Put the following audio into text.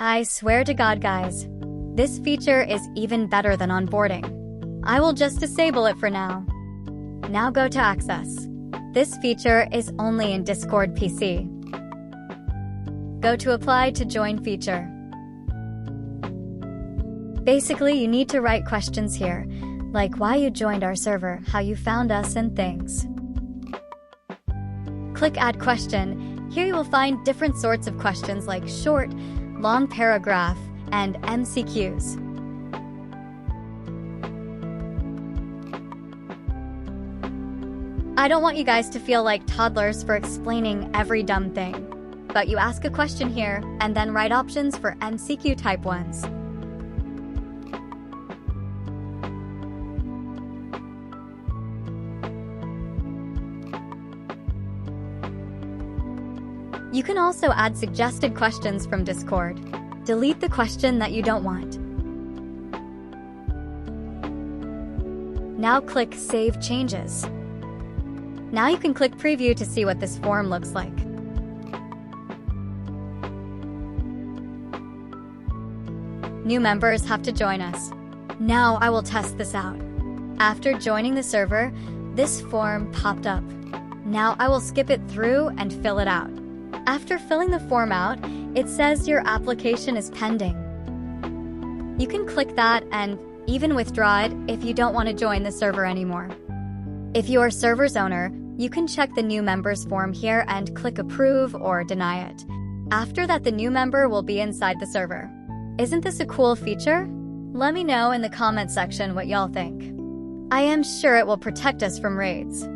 I swear to God, guys, this feature is even better than onboarding. I will just disable it for now. Now go to Access. This feature is only in Discord PC. Go to Apply to Join feature. Basically, you need to write questions here, like why you joined our server, how you found us, and things. Click Add Question. Here you will find different sorts of questions like short, long paragraph, and MCQs. I don't want you guys to feel like toddlers for explaining every dumb thing, but you ask a question here and then write options for MCQ type ones. You can also add suggested questions from Discord. Delete the question that you don't want. Now click Save Changes. Now you can click Preview to see what this form looks like. New members have to join us. Now I will test this out. After joining the server, this form popped up. Now I will skip it through and fill it out. After filling the form out, it says your application is pending. You can click that and even withdraw it if you don't want to join the server anymore. If you are server's owner, you can check the new members form here and click Approve or Deny it. After that, the new member will be inside the server. Isn't this a cool feature? Let me know in the comment section what y'all think. I am sure it will protect us from raids.